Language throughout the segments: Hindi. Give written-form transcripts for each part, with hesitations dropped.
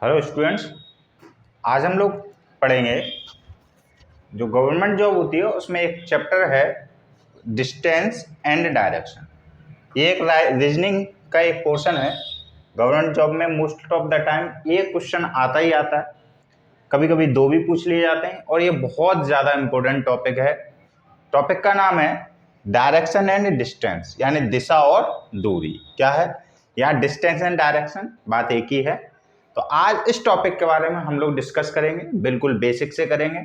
हेलो स्टूडेंट्स, आज हम लोग पढ़ेंगे जो गवर्नमेंट जॉब होती है उसमें एक चैप्टर है डिस्टेंस एंड डायरेक्शन। ये एक रीजनिंग का एक पोर्शन है। गवर्नमेंट जॉब में मोस्ट ऑफ द टाइम ये क्वेश्चन आता ही आता है, कभी कभी दो भी पूछ लिए जाते हैं और ये बहुत ज़्यादा इम्पोर्टेंट टॉपिक है। टॉपिक का नाम है डायरेक्शन एंड डिस्टेंस, यानी दिशा और दूरी। क्या है यहाँ डिस्टेंस एंड डायरेक्शन, बात एक ही है। तो आज इस टॉपिक के बारे में हम लोग डिस्कस करेंगे, बिल्कुल बेसिक से करेंगे।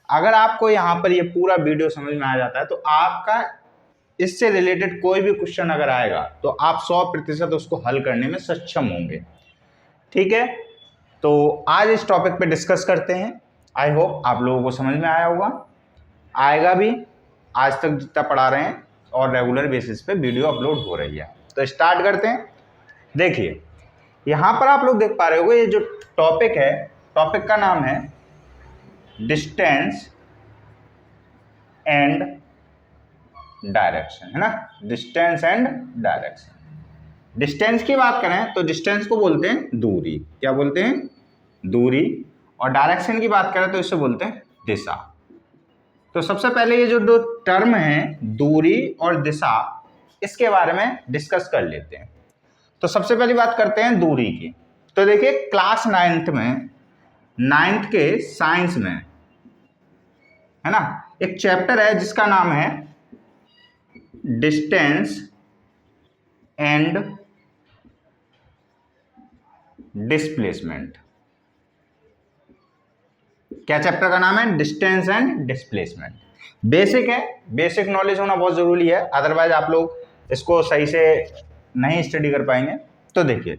अगर आपको यहाँ पर ये पूरा वीडियो समझ में आ जाता है तो आपका इससे रिलेटेड कोई भी क्वेश्चन अगर आएगा तो आप 100% उसको हल करने में सक्षम होंगे। ठीक है, तो आज इस टॉपिक पे डिस्कस करते हैं। आई होप आप लोगों को समझ में आया होगा, आएगा भी। आज तक जितना पढ़ा रहे हैं और रेगुलर बेसिस पे वीडियो अपलोड हो रही है। तो स्टार्ट करते हैं। देखिए यहाँ पर आप लोग देख पा रहे होगे, ये जो टॉपिक है, टॉपिक का नाम है डिस्टेंस एंड डायरेक्शन, है ना। Distance and direction. डिस्टेंस की बात करें तो डिस्टेंस को बोलते हैं दूरी। क्या बोलते हैं? दूरी। और डायरेक्शन की बात करें तो इसे बोलते हैं दिशा। तो सबसे पहले ये जो दो टर्म हैं दूरी और दिशा, इसके बारे में डिस्कस कर लेते हैं। तो सबसे पहली बात करते हैं दूरी की। तो देखिए क्लास 9th में, 9th के साइंस में, है ना, एक चैप्टर है जिसका नाम है डिस्टेंस एंड डिस्प्लेसमेंट। क्या चैप्टर का नाम है? Distance and displacement. बेसिक है, बेसिक नॉलेज होना बहुत जरूरी है, अदरवाइज आप लोग इसको सही से नहीं स्टडी कर पाएंगे। तो देखिए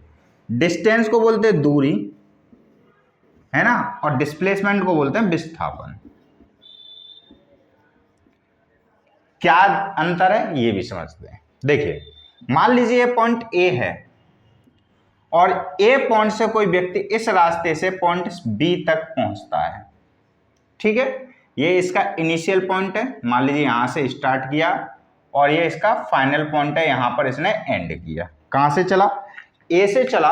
डिस्टेंस को बोलते हैं दूरी, है ना, और डिस्प्लेसमेंट को बोलते हैं विस्थापन। क्या अंतर है ये भी समझते हैं। देखिए मान लीजिए ये पॉइंट ए है और ए पॉइंट से कोई व्यक्ति इस रास्ते से पॉइंट बी तक पहुंचता है। ठीक है, ये इसका इनिशियल पॉइंट है, मान लीजिए यहां से स्टार्ट किया और ये इसका फाइनल पॉइंट है, यहां पर इसने एंड किया। कहां से चला? ए से चला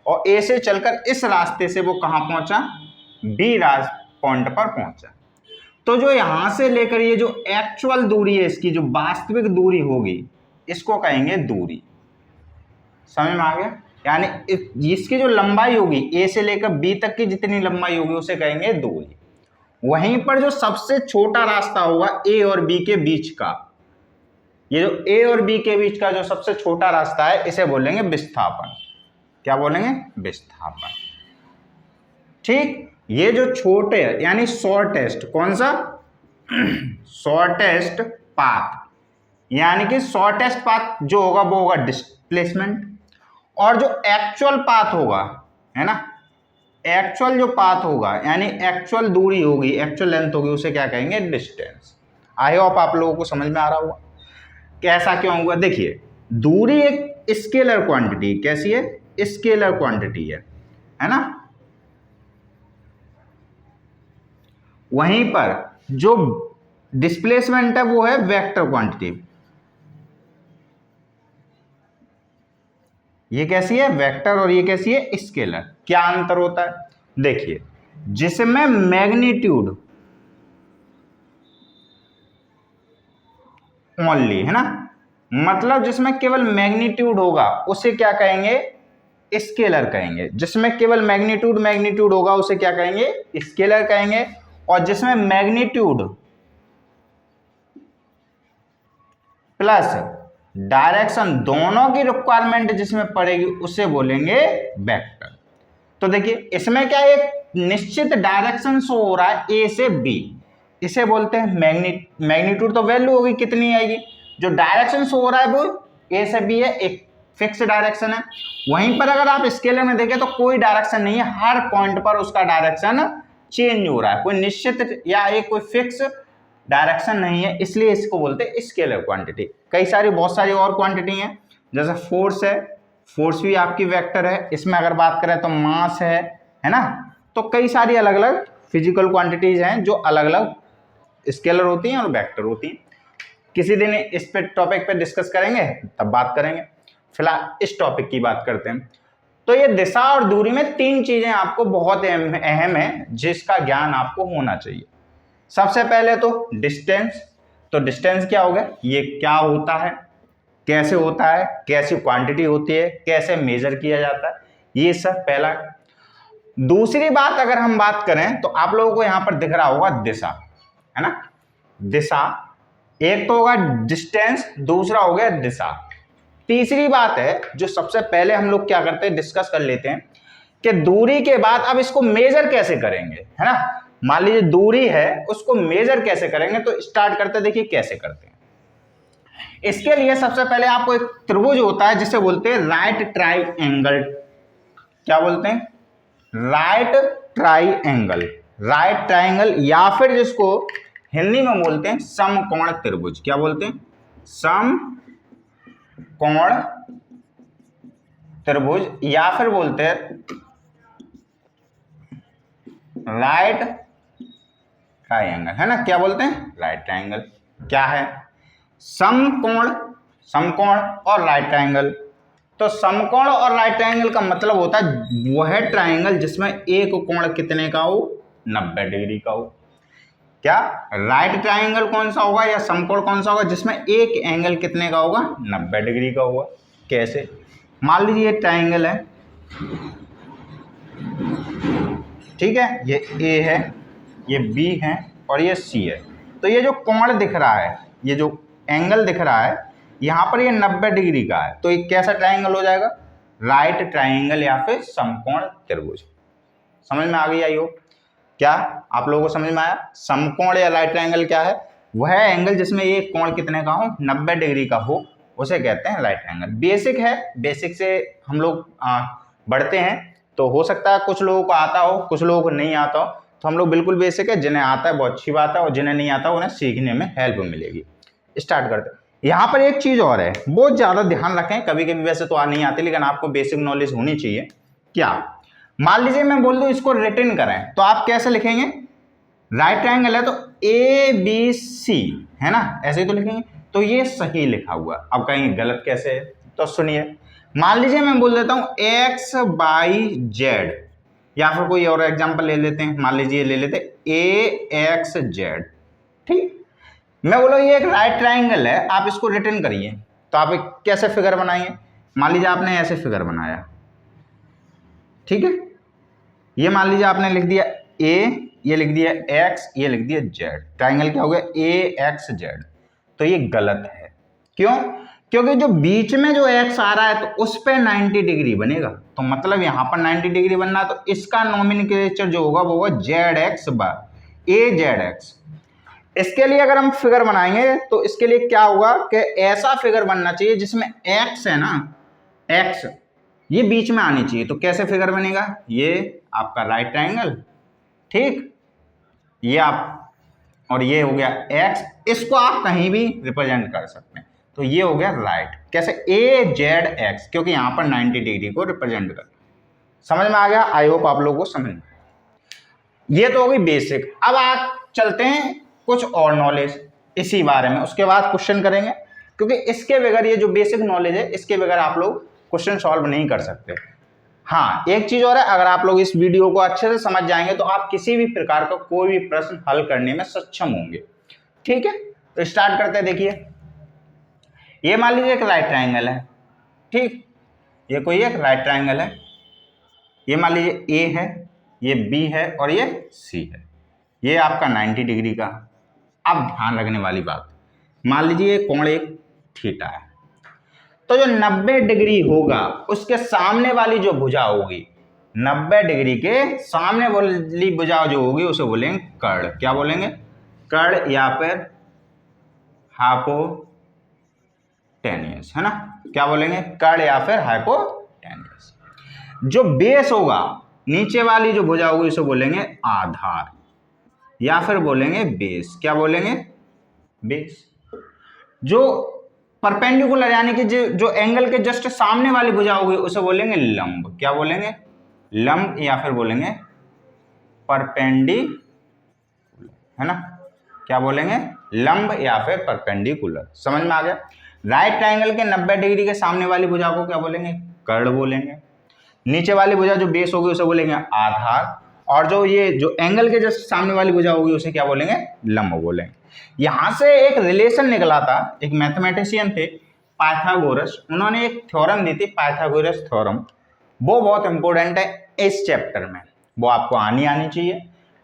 और ए से चलकर इस रास्ते से वो कहां पहुंचा? बी पॉइंट पर पहुंचा। तो जो यहां से लेकर ये जो एक्चुअल दूरी है, इसकी जो वास्तविक दूरी होगी, इसको कहेंगे दूरी। समझ में आ गया? यानी इसकी जो लंबाई होगी ए से लेकर बी तक की जितनी लंबाई होगी उसे कहेंगे दूरी। वहीं पर जो सबसे छोटा रास्ता होगा ए और बी के बीच का, ये जो ए और बी के बीच का जो सबसे छोटा रास्ता है, इसे बोलेंगे विस्थापन। क्या बोलेंगे? विस्थापन। ठीक, ये जो छोटे यानी शॉर्टेस्ट, कौन सा? शॉर्टेस्ट पाथ, यानी कि शॉर्टेस्ट पाथ जो होगा वो होगा डिस्प्लेसमेंट। और जो एक्चुअल पाथ होगा, है ना, एक्चुअल जो पाथ होगा यानी एक्चुअल दूरी होगी, एक्चुअल लेंथ होगी, उसे क्या कहेंगे? डिस्टेंस। आई होप आप लोगों को समझ में आ रहा होगा कैसा क्यों हुआ। देखिए दूरी एक स्केलर क्वांटिटी, कैसी है? स्केलर क्वांटिटी है ना। वहीं पर जो डिस्प्लेसमेंट है वो है वेक्टर क्वांटिटी। ये कैसी है? वेक्टर। और ये कैसी है? स्केलर। क्या अंतर होता है? देखिए जिसमें मैग्नीट्यूड ओनली, है ना, मतलब जिसमें केवल मैग्नीट्यूड होगा उसे क्या कहेंगे? स्केलर कहेंगे। जिसमें केवल मैग्नीट्यूड होगा उसे क्या कहेंगे? स्केलर कहेंगे। और जिसमें मैग्नीट्यूड प्लस डायरेक्शन दोनों की रिक्वायरमेंट जिसमें पड़ेगी उसे बोलेंगे वेक्टर। तो देखिए इसमें क्या, एक निश्चित डायरेक्शन शो हो रहा है ए से बी, इसे बोलते हैं मैग्नीट्यूड। तो वैल्यू होगी कितनी आएगी? जो डायरेक्शन शो हो रहा है वो ए से बी है, एक फिक्स डायरेक्शन है। वहीं पर अगर आप स्केलर में देखें तो कोई डायरेक्शन नहीं है, हर पॉइंट पर उसका डायरेक्शन चेंज हो रहा है, कोई निश्चित या एक कोई फिक्स डायरेक्शन नहीं है, इसलिए इसको बोलते हैं स्केलर क्वांटिटी। कई सारी बहुत सारी और क्वांटिटी हैं, जैसे फोर्स है, फोर्स भी आपकी वेक्टर है। इसमें अगर बात करें तो मास है ना। तो कई सारी अलग अलग फिजिकल क्वांटिटीज हैं जो अलग अलग स्केलर होती हैं और वेक्टर होती हैं। किसी दिन इस पे टॉपिक पे डिस्कस करेंगे, तब बात करेंगे। फिलहाल इस टॉपिक की बात करते हैं। तो ये दिशा और दूरी में 3 चीजें आपको बहुत अहम है जिसका ज्ञान आपको होना चाहिए। सबसे पहले तो डिस्टेंस। तो डिस्टेंस क्या होगा, ये क्या होता है, कैसे होता है, कैसी क्वांटिटी होती है, कैसे मेजर किया जाता है, ये सब पहला। दूसरी बात अगर हम बात करें तो आप लोगों को यहां पर दिख रहा होगा दिशा, है ना। दिशा एक तो होगा डिस्टेंस, दूसरा हो गया दिशा। तीसरी बात है जो सबसे पहले हम लोग क्या करते हैं, डिस्कस कर लेते हैं कि दूरी के बाद अब इसको मेजर कैसे करेंगे, है ना। मान लीजिए दूरी है, उसको मेजर कैसे करेंगे, तो स्टार्ट करते देखिए कैसे करते हैं। इसके लिए सबसे पहले आपको एक त्रिभुज होता है जिसे बोलते हैं राइट ट्राइएंगल। क्या बोलते हैं, राइट ट्राइएंगल। राइट ट्राइएंगल या फिर जिसको हिंदी में बोलते हैं समकोण त्रिभुज। क्या बोलते हैं, समकोण त्रिभुज, या फिर बोलते हैं राइट ट्राइएंगल, है ना। क्या बोलते हैं, राइट ट्राइएंगल। क्या है, समकोण, समकोण और राइट ट्राइएंगल। तो समकोण और राइट ट्राइएंगल का मतलब होता है वह ट्राइएंगल जिसमें एक कोण कितने का हो, 90 डिग्री का हो। क्या राइट ट्राइएंगल कौन सा होगा या समकोण कौन सा होगा जिसमें एक एंगल कितने का होगा, 90 डिग्री का होगा। कैसे, मान लीजिए ये ट्राइएंगल है, ठीक है, ये ए है, ये बी है और ये सी है। तो ये जो कोण दिख रहा है, ये जो एंगल दिख रहा है यहाँ पर, ये 90 डिग्री का है। तो ये कैसा ट्राइएंगल हो जाएगा, राइट ट्राइएंगल या फिर समकोण त्रिभुज। समझ में आ गई आई हो, क्या आप लोगों को समझ में आया। समकोण या राइट ट्राइएंगल क्या है, वह एंगल जिसमें ये कोण कितने का हो, 90 डिग्री का हो, उसे कहते हैं राइट ट्राइएंगल। बेसिक है, बेसिक से हम लोग बढ़ते हैं, तो हो सकता है कुछ लोगों को आता हो, कुछ लोगों को नहीं आता हो। तो हम लोग बिल्कुल बेसिक है, जिन्हें आता है बहुत अच्छी बात है, और जिन्हें नहीं आता उन्हें सीखने में हेल्प मिलेगी। स्टार्ट करते हैं। यहाँ पर एक चीज और है, बहुत ज्यादा ध्यान रखें, कभी कभी वैसे तो नहीं आती लेकिन आपको बेसिक नॉलेज होनी चाहिए। क्या, मान लीजिए मैं बोल दूं इसको रिटर्न करें, तो आप कैसे लिखेंगे, राइट ट्राइएंगल है तो ए बी सी, है ना, ऐसे ही तो लिखेंगे। तो ये सही लिखा हुआ, अब कहेंगे गलत कैसे है, तो सुनिए। मान लीजिए मैं बोल देता हूं एक्स बाई जेड, या फिर कोई और एग्जांपल ले लेते हैं, मान लीजिए ले लेते हैं ए एक्स जेड, ठीक। मैं बोलो ये एक राइट ट्राइएंगल है, आप इसको रिटर्न करिए, तो आप एक कैसे फिगर बनाएंगे, मान लीजिए आपने ऐसे फिगर बनाया, ठीक है। ये मान लीजिए आपने लिख दिया ए, ये लिख दिया एक्स, ये लिख दिया जेड, ट्राइएंगल क्या हो गया, ए एक्स जेड। तो ये गलत है, क्यों, क्योंकि जो बीच में जो एक्स आ रहा है तो उस पर 90 डिग्री बनेगा, तो मतलब यहाँ पर 90 डिग्री बनना है, तो इसका नोमेनक्लेचर जो होगा वो होगा जेड एक्स बाय ए जेड एक्स। इसके लिए अगर हम फिगर बनाएंगे तो इसके लिए क्या होगा कि ऐसा फिगर बनना चाहिए जिसमें एक्स है ना, एक्स ये बीच में आनी चाहिए। तो कैसे फिगर बनेगा, ये आपका राइट ट्राइएंगल, ठीक, ये आप, और ये हो गया एक्स, इसको आप कहीं भी रिप्रेजेंट कर सकते हैं। तो ये हो गया राइट, कैसे, ए जेड एक्स, क्योंकि यहां पर 90 डिग्री को रिप्रेजेंट कर। समझ में आ गया, आई होप आप लोगों को समझ में। ये तो हो गई बेसिक। अब आप चलते हैं कुछ और नॉलेज इसी बारे में, उसके बाद क्वेश्चन करेंगे, क्योंकि इसके बगैर, ये जो बेसिक नॉलेज है इसके बगैर आप लोग क्वेश्चन सॉल्व नहीं कर सकते। हाँ, एक चीज और है, अगर आप लोग इस वीडियो को अच्छे से समझ जाएंगे तो आप किसी भी प्रकार का कोई भी प्रश्न हल करने में सक्षम होंगे, ठीक है। तो स्टार्ट करते हैं। देखिए ये मान लीजिए एक राइट ट्राइएंगल है, ठीक, ये कोई एक राइट ट्राइएंगल है, ये मान लीजिए ए है, ये बी है और ये सी है, ये आपका 90 डिग्री का। अब ध्यान रखने वाली बात, मान लीजिए कोण एक थीटा है, तो जो 90 डिग्री होगा उसके सामने वाली जो भुजा होगी, 90 डिग्री के सामने वाली भुजा जो होगी उसे बोलेंगे कर्ण। क्या बोलेंगे, कर्ण या फिर हाइपोटेन्यूस, है ना। क्या बोलेंगे, कर्ण या फिर हाइपोटेन्यूस। जो बेस होगा, नीचे वाली जो भुजा होगी उसे बोलेंगे आधार या फिर बोलेंगे बेस। क्या बोलेंगे, बेस। जो परपेंडिकुलर यानी कि जो एंगल के जस्ट सामने वाली भुजा होगी उसे बोलेंगे लंब। क्या बोलेंगे, लंब या फिर बोलेंगे परपेंडिकुलर, है ना। क्या बोलेंगे, लंब या फिर परपेंडिकुलर। समझ में आ गया। राइट ट्राइंगल के 90 डिग्री के सामने वाली भुजा को क्या बोलेंगे, कर्ण बोलेंगे। नीचे वाली भुजा जो बेस होगी उसे बोलेंगे आधार, और जो ये जो एंगल के जस्ट सामने वाली भुजा होगी उसे क्या बोलेंगे, लंब बोलेंगे। यहां से एक रिलेशन निकला था, एक मैथमेटिशियन थे पाइथागोरस, उन्होंने एक थ्योरम दी थी पाइथागोरस थ्योरम, वो बहुत इंपॉर्टेंट है इस चैप्टर में, वो आपको आनी चाहिए।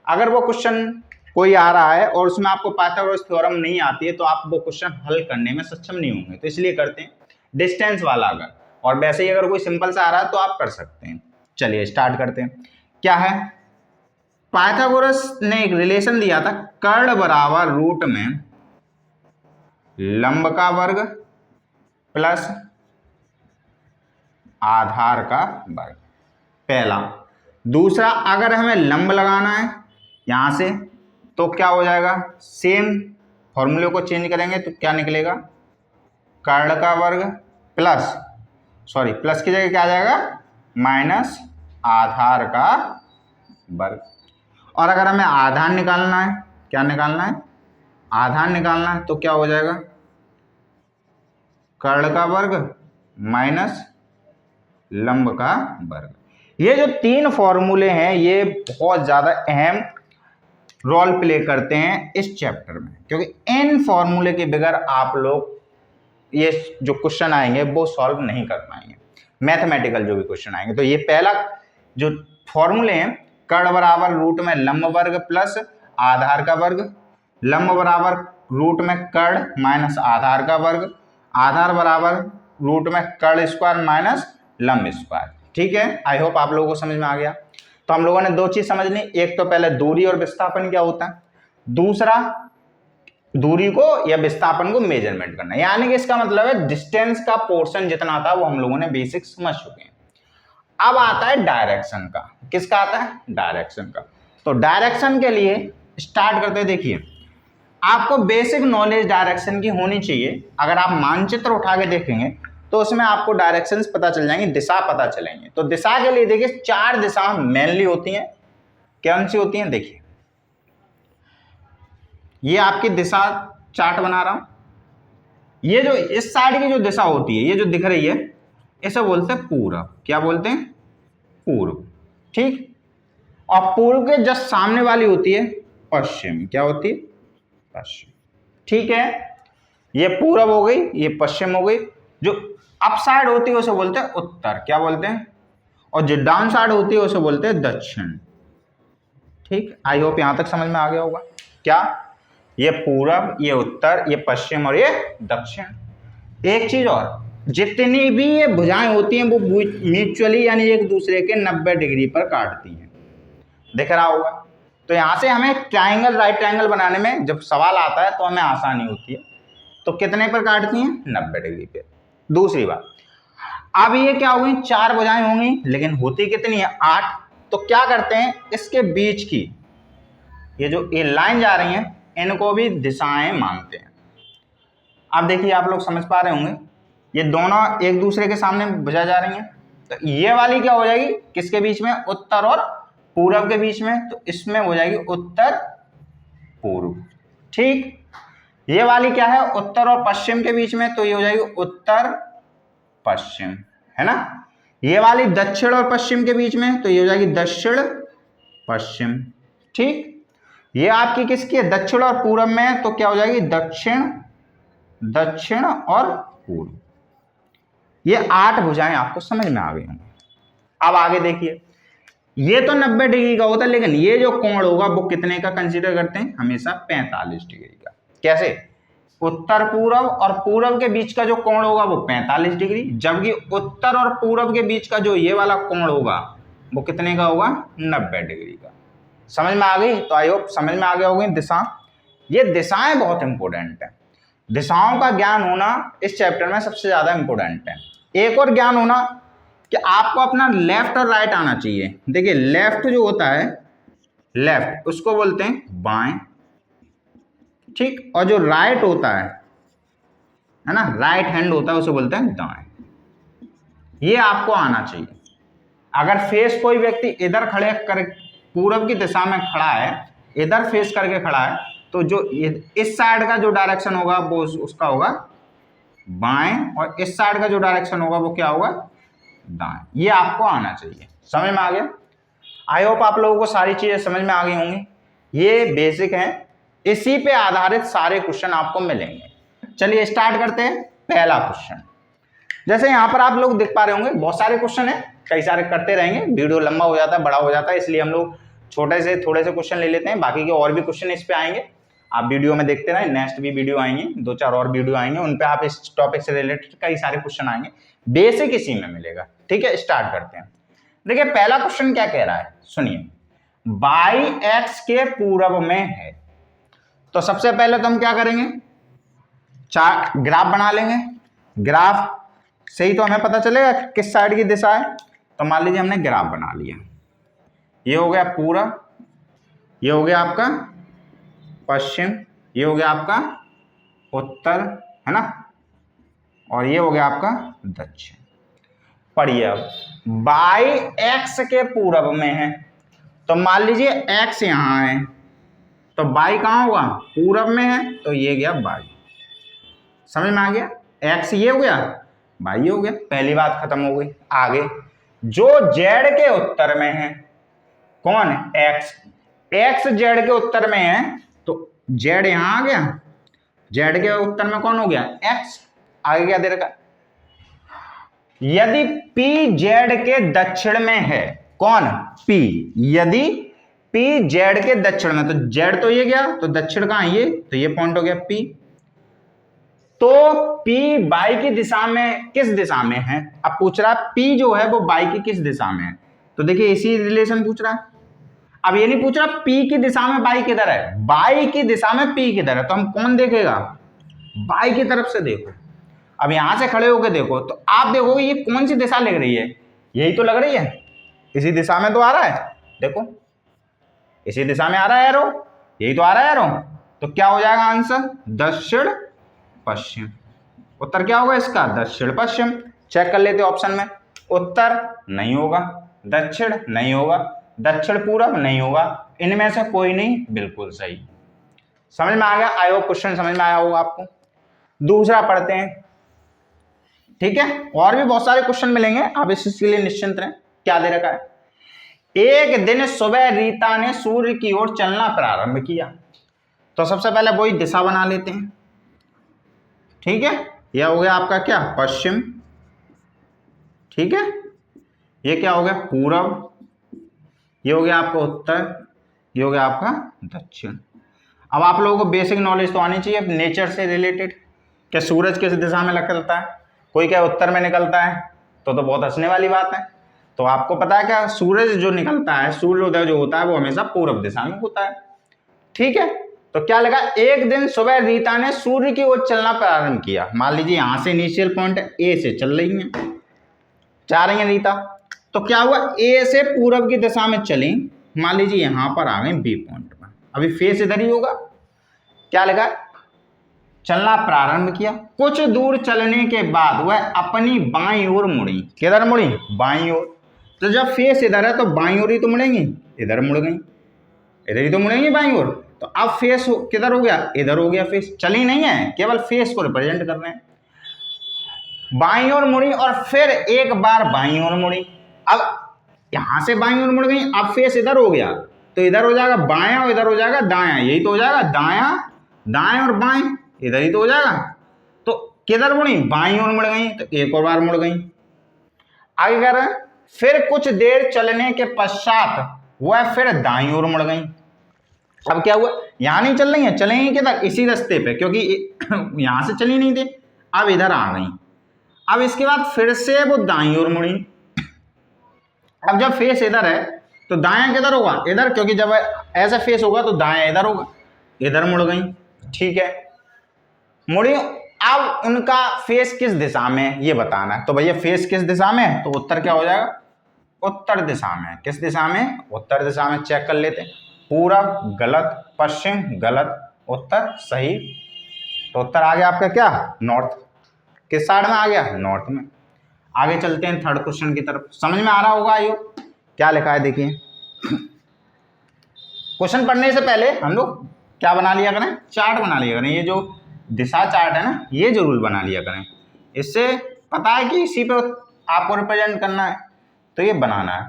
अगर वो क्वेश्चन कोई आ रहा है और उसमें आपको पाइथागोरस थ्योरम नहीं आती है तो आप वो क्वेश्चन हल करने में सक्षम नहीं होंगे, तो इसलिए करते हैं डिस्टेंस वाला। अगर और वैसे ही अगर कोई सिंपल सा आ रहा है तो आप कर सकते हैं। चलिए स्टार्ट करते हैं। क्या है, पाइथागोरस ने एक रिलेशन दिया था, कर्ण बराबर रूट में लंब का वर्ग प्लस आधार का वर्ग, पहला। दूसरा, अगर हमें लंब लगाना है यहां से तो क्या हो जाएगा, सेम फॉर्मूले को चेंज करेंगे तो क्या निकलेगा, कर्ण का वर्ग प्लस, सॉरी प्लस की जगह क्या आ जाएगा, माइनस आधार का वर्ग। और अगर हमें आधार निकालना है, क्या निकालना है, आधार निकालना है तो क्या हो जाएगा, कर्ण का वर्ग माइनस लंब का वर्ग। ये जो तीन फॉर्मूले हैं ये बहुत ज्यादा अहम रोल प्ले करते हैं इस चैप्टर में, क्योंकि इन फॉर्मूले के बगैर आप लोग ये जो क्वेश्चन आएंगे वो सॉल्व नहीं कर पाएंगे, मैथमेटिकल जो भी क्वेश्चन आएंगे। तो ये पहला जो फॉर्मूले हैं, कर्ण बराबर रूट में लंब वर्ग प्लस आधार का वर्ग, लंब बराबर रूट में कर्ण माइनस आधार का वर्ग, आधार बराबर रूट में कर्ण स्क्वायर माइनस लंब स्क्वायर। ठीक है, आई होप आप लोगों को समझ में आ गया। तो हम लोगों ने दो चीज समझ ली, एक तो पहले दूरी और विस्थापन क्या होता है, दूसरा दूरी को या विस्थापन को मेजरमेंट करना, यानी कि इसका मतलब है डिस्टेंस का पोर्शन जितना था वो हम लोगों ने बेसिक समझ चुके हैं। अब आता है डायरेक्शन का, किसका आता है, डायरेक्शन का। तो डायरेक्शन के लिए स्टार्ट करते हैं। देखिए, आपको बेसिक नॉलेज डायरेक्शन की होनी चाहिए। अगर आप मानचित्र उठा के देखेंगे तो उसमें आपको डायरेक्शंस पता चल जाएंगे, दिशा पता चलेंगे। तो दिशा के लिए देखिए 4 दिशा मेनली होती हैं। कौन सी होती हैं, देखिए ये आपकी दिशा चार्ट बना रहा हूं। ये जो इस साइड की जो दिशा होती है, ये जो दिख रही है, इसे बोलते हैं पूरब। क्या बोलते हैं, पूर्व। ठीक, और पूर्व के जस्ट सामने वाली होती है पश्चिम। क्या होती है, पश्चिम। ठीक है, ये पूरब हो गई, ये पश्चिम हो गई। जो अप साइड होती है उसे बोलते हैं उत्तर। क्या बोलते हैं, और जो डाउन साइड होती है उसे बोलते हैं दक्षिण। ठीक, आई होप यहां तक समझ में आ गया होगा। क्या, ये पूरब, ये उत्तर, ये पश्चिम और ये दक्षिण। एक चीज और, जितनी भी ये भुजाएं होती हैं वो म्यूचुअली यानी एक दूसरे के 90 डिग्री पर काटती हैं, दिख रहा होगा। तो यहां से हमें ट्राइंगल, राइट ट्राइंगल बनाने में जब सवाल आता है तो हमें आसानी होती है। तो कितने पर काटती हैं, 90 डिग्री पे। दूसरी बात, अब ये क्या होगी, 4 भुजाएं होंगी लेकिन होती कितनी है, 8। तो क्या करते हैं, इसके बीच की ये जो ये लाइन जा रही है इनको भी दिशाएं मानते हैं। अब देखिए आप लोग समझ पा रहे होंगे, ये दोनों एक दूसरे के सामने भुजा जा रही हैं। तो ये वाली क्या हो जाएगी, किसके बीच में, उत्तर और पूरब के बीच में। तो इसमें हो जाएगी उत्तर पूर्व। ठीक, ये वाली क्या है, उत्तर और पश्चिम के बीच में, तो ये हो जाएगी उत्तर पश्चिम, है ना। ये वाली दक्षिण और पश्चिम के बीच में, तो ये हो जाएगी दक्षिण पश्चिम। ठीक, ये आपकी किसकी है, दक्षिण और पूरब में, तो क्या हो जाएगी दक्षिण, दक्षिण और पूर्व। ये 8 भुजाएं आपको समझ में आ गई होंगी। अब आगे देखिए, ये तो 90 डिग्री का होता है, लेकिन ये जो कोण होगा वो कितने का कंसीडर करते हैं, हमेशा 45 डिग्री का। कैसे, उत्तर पूरब और पूरब के बीच का जो कोण होगा वो 45 डिग्री, जबकि उत्तर और पूरब के बीच का जो ये वाला कोण होगा वो कितने का होगा, 90 डिग्री का। समझ में आ गई। तो आई होप समझ में आ गया होगी दिशा। ये दिशाएं बहुत इंपॉर्टेंट है, दिशाओं का ज्ञान होना इस चैप्टर में सबसे ज्यादा इंपॉर्टेंट है। एक और ज्ञान होना कि आपको अपना लेफ्ट और राइट आना चाहिए। देखिए लेफ्ट जो होता है, लेफ्ट उसको बोलते हैं बाएं, ठीक, और जो राइट होता है ना, राइट हैंड होता है, उसे बोलते हैं दाएं। ये आपको आना चाहिए। अगर फेस कोई व्यक्ति इधर खड़े कर, पूरब की दिशा में खड़ा है, इधर फेस करके खड़ा है, तो जो इस साइड का जो डायरेक्शन होगा वो उसका होगा बाएं, और इस साइड का जो डायरेक्शन होगा वो क्या होगा, दाएं, ये आपको आना चाहिए। समझ में आ गया? आई होप आप लोगों को सारी चीजें समझ में आ गई होंगी। ये बेसिक है, इसी पे आधारित सारे क्वेश्चन आपको मिलेंगे। चलिए स्टार्ट करते हैं। पहला क्वेश्चन, जैसे यहाँ पर आप लोग देख पा रहे होंगे बहुत सारे क्वेश्चन है, कई सारे करते रहेंगे, वीडियो लंबा हो जाता है, बड़ा हो जाता है, इसलिए हम लोग छोटे से थोड़े से क्वेश्चन ले लेते हैं। बाकी के और भी क्वेश्चन इस पे आएंगे, आप वीडियो में देखते रहें। नेक्स्ट भी वीडियो आएंगे, 2-4 और वीडियो आएंगे, उन पे आप इस टॉपिक से रिलेटेड कई सारे क्वेश्चन आएंगे। बेसिक इसी में मिलेगा। ठीक है, स्टार्ट करते हैं। देखिए पहला क्वेश्चन क्या कह रहा है, सुनिए। बाई एक्स के पूर्व में है, तो सबसे पहले तो हम क्या करेंगे, चार ग्राफ बना लेंगे। ग्राफ से ही तो हमें पता चलेगा किस साइड की दिशा है। तो मान लीजिए हमने ग्राफ बना लिया, ये हो गया पूर्व, ये हो गया आपका पश्चिम, ये हो गया आपका उत्तर, है ना, और ये हो गया आपका दक्षिण। पढ़िए अब, बाई एक्स के पूर्व में है, तो मान लीजिए एक्स यहां है, तो बाई कहां होगा, पूर्व में है, तो ये गया बाई। समझ में आ गया? एक्स ये हो गया, बाई ये हो गया, पहली बात खत्म हो गई। आगे जो जेड के उत्तर में है, कौन, एक्स, एक्स जेड के उत्तर में है, तो जेड यहां आ गया, जेड के उत्तर में कौन हो गया, एक्स। आगे क्या दे रखा, यदि पी जेड के दक्षिण में है, कौन, पी, यदि पी जेड के दक्षिण में, तो जेड तो ये गया, तो दक्षिण कहां है, ये, तो ये पॉइंट हो गया पी। तो पी बाई की दिशा में, किस दिशा में है, अब पूछ रहा है पी जो है वो बाई की किस दिशा में है, तो देखिए इसी रिलेशन पूछ रहा है। अब ये नहीं पूछ रहा पी की दिशा में बाई किधर है, बाई की दिशा में पी किधर है, तो हम कौन देखेगा, बाई की तरफ से देखो। अब यहां से खड़े होकर देखो तो आप देखोगे ये कौन सी दिशा लग रही है, यही तो लग रही है, इसी दिशा में तो आ रहा है, देखो इसी दिशा में आ रहा है एरो, यही तो आ रहा है एरो। तो क्या हो जाएगा आंसर, दक्षिण पश्चिम। उत्तर क्या होगा इसका, दक्षिण पश्चिम। चेक कर लेते ऑप्शन में, उत्तर नहीं होगा, दक्षिण नहीं होगा, दक्षिण पूर्व नहीं होगा, इनमें से कोई नहीं, बिल्कुल सही। समझ में आ गया? आई होप क्वेश्चन समझ में आया होगा आपको। दूसरा पढ़ते हैं। ठीक है, और भी बहुत सारे क्वेश्चन मिलेंगे, आप इसके लिए निश्चिंत रहें। क्या दे रखा है, एक दिन सुबह रीता ने सूर्य की ओर चलना प्रारंभ किया, तो सबसे पहले वही दिशा बना लेते हैं। ठीक है, यह हो गया आपका क्या, पश्चिम, ठीक है, ये क्या हो गया, पूर्व, ये हो गया आपका उत्तर, ये हो गया आपका दक्षिण। अब आप लोगों को बेसिक नॉलेज तो आनी चाहिए नेचर से रिलेटेड, कि सूरज किस दिशा में निकलता है, कोई क्या उत्तर में निकलता है, तो बहुत हंसने वाली बात है। तो आपको पता है क्या, सूरज जो निकलता है, सूर्योदय जो होता है वो हमेशा पूर्व दिशा में होता है। ठीक है, तो क्या लगा, एक दिन सुबह रीता ने सूर्य की ओर चलना प्रारंभ किया। मान लीजिए यहां से इनिशियल पॉइंट ए से चल रही है, जा रही है रीता, तो क्या हुआ, ए से पूर्व की दिशा में चली, मान लीजिए यहां पर आ गए बी पॉइंट पर, अभी फेस इधर ही होगा। क्या लगा, चलना प्रारंभ किया, कुछ दूर चलने के बाद वह अपनी बाईं ओर मुड़ी, किधर मुड़ी, बाईं ओर। तो जब फेस इधर है तो बाईं ओर ही तो मुड़ेंगी, इधर मुड़ गई, इधर ही तो मुड़ेंगी बाईं ओर। तो अब फेस किधर हो गया, इधर हो गया, फेस चली नहीं है, केवल फेस को रिप्रेजेंट कर रहे हैं। बाईं ओर मुड़ी और फिर एक बार बाईं ओर मुड़ी। अब यहां से बाईं ओर मुड़ गई, अब फेस इधर हो गया, तो इधर हो जाएगा बायां और इधर हो जाएगा दायां, यही तो हो जाएगा दायां, दाएं और बाएं, इधर ही तो हो जाएगा। तो किधर मुड़ी, बाईं ओर मुड़ गई, तो एक और बार मुड़ गई। आगे कह रहे हैं, फिर कुछ देर चलने के पश्चात वह फिर दाईं ओर मुड़ गई। अब क्या हुआ, यहां नहीं चल रही है, चलेंगी किधर, इसी रास्ते पे, क्योंकि यहां से चली नहीं थी, अब इधर आ गई। अब इसके बाद फिर से वो दाईं ओर मुड़ी। अब जब फेस इधर है तो दायां किधर होगा, इधर, क्योंकि जब ऐसा फेस होगा तो दायां इधर होगा, इधर मुड़ गई। ठीक है, मुड़ी। अब उनका फेस किस दिशा में है ये बताना है, तो भैया फेस किस दिशा में है, तो उत्तर क्या हो जाएगा, उत्तर दिशा में। किस दिशा में, उत्तर दिशा में। चेक कर लेते हैं, पूरब गलत, पश्चिम गलत, उत्तर सही। तो उत्तर आ गया आपका क्या, नॉर्थ। किस साइड में आ गया, नॉर्थ में। आगे चलते हैं थर्ड क्वेश्चन की तरफ। समझ में आ रहा होगा आइयो, क्या लिखा है देखिए। क्वेश्चन पढ़ने से पहले हम लोग क्या बना लिया करें, चार्ट बना लिया करें। ये जो दिशा चार्ट है ना, ये जरूर बना लिया करें, इससे पता है कि इसी पे आपको रिप्रेजेंट करना है, तो ये बनाना है।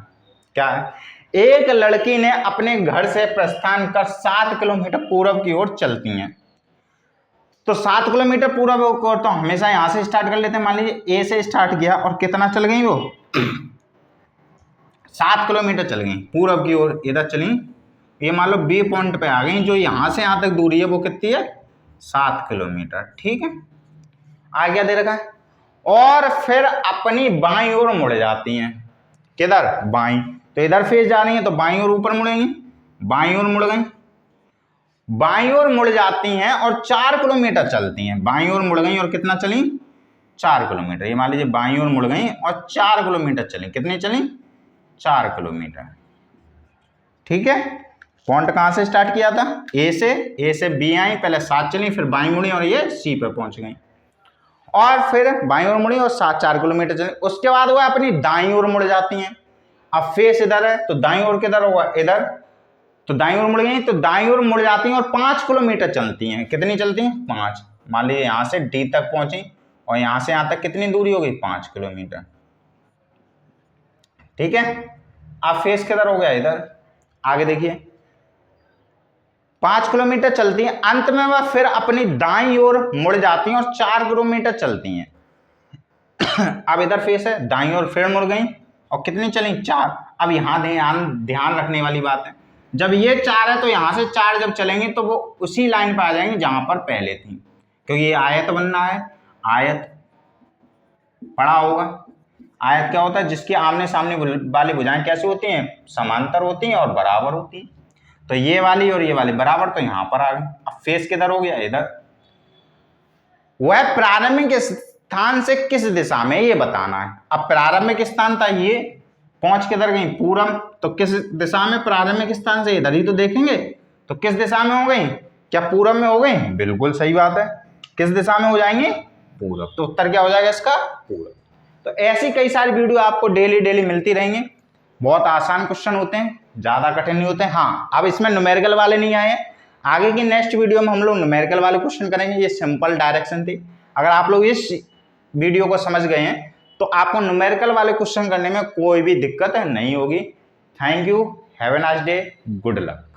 क्या है, एक लड़की ने अपने घर से प्रस्थान कर 7 किलोमीटर पूर्व की ओर चलती हैं। तो 7 किलोमीटर पूर्व की ओर, तो हमेशा यहां से स्टार्ट कर लेते हैं। मान लीजिए ए से स्टार्ट किया और कितना चल गई वो 7 किलोमीटर चल गई पूर्व की ओर, इधर चली, ये मान लो बी पॉइंट पे आ गई, जो यहां से यहां तक दूरी है वो कितनी है 7 किलोमीटर। ठीक है, आ गया दे रखा है। और फिर अपनी बाईं ओर मुड़ जाती हैं। किधर, बाईं, तो इधर फेस जा रही है तो बाईं ओर ऊपर मुड़ेंगी, बाईं ओर मुड़ गई, बाईं ओर मुड़ जाती हैं और 4 किलोमीटर चलती हैं। बाईं ओर मुड़ गई और कितना चली 4 किलोमीटर। ये मान लीजिए बाईं ओर मुड़ गई और 4 किलोमीटर चली, कितनी चली 4 किलोमीटर। ठीक है, पॉइंट कहां से स्टार्ट किया था, ए से बी आई, पहले 7 चली, फिर बाईं मुड़ी और ये सी पे पहुंच गई, और फिर बाईं ओर मुड़ी और 4 किलोमीटर चली। उसके बाद वह अपनी दाईं ओर मुड़ जाती हैं। अब फेस इधर है तो दाईं ओर किधर होगा, इधर, तो दाईं ओर मुड़ गई, तो दाईं ओर मुड़ जाती हैं और 5 किलोमीटर चलती हैं। कितनी चलती हैं 5। मान लीजिए यहां से डी तक पहुंची और यहां से यहां तक कितनी दूरी हो गई 5 किलोमीटर। ठीक है, अब फेस किधर हो गया, इधर। आगे देखिए 5 किलोमीटर चलती हैं, अंत में वह फिर अपनी दाईं ओर मुड़ जाती हैं और 4 किलोमीटर चलती हैं। अब इधर फेस है, दाईं ओर फिर मुड़ गई और कितनी चली 4। अब यहां ध्यान रखने वाली बात है, जब ये 4 है तो यहां से 4 जब चलेंगे तो वो उसी लाइन पर आ जाएंगे जहां पर पहले थी, क्योंकि ये आयत बनना है। आयत पढ़ा होगा, आयत क्या होता है, जिसके आमने सामने वाली भुजाएं कैसी होती हैं, समांतर होती हैं और बराबर होती हैं। तो ये वाली और ये वाली बराबर, तो यहां पर आ गई। अब फेस किधर हो गया, इधर। वह प्रारंभिक स्थान से किस दिशा में, ये बताना है। अब प्रारंभिक स्थान था ये, पहुंच किधर गई पूरब, तो किस दिशा में प्रारंभिक स्थान से, इधर ही तो देखेंगे, तो किस दिशा में हो गई, क्या पूरब में हो गई, बिल्कुल सही बात है, किस दिशा में हो जाएंगे पूरब, तो उत्तर क्या हो जाएगा इसका पूरब। तो ऐसी कई सारी वीडियो आपको डेली मिलती रहेंगी। बहुत आसान क्वेश्चन होते हैं, ज्यादा कठिन नहीं होते हैं। हाँ, अब इसमें न्यूमेरिकल वाले नहीं आए हैं, आगे की नेक्स्ट वीडियो में हम लोग न्यूमेरिकल वाले क्वेश्चन करेंगे। ये सिंपल डायरेक्शन थी। अगर आप लोग इस वीडियो को समझ गए हैं तो आपको न्यूमेरिकल वाले क्वेश्चन करने में कोई भी दिक्कत नहीं होगी। Thank you, have a nice day, good luck.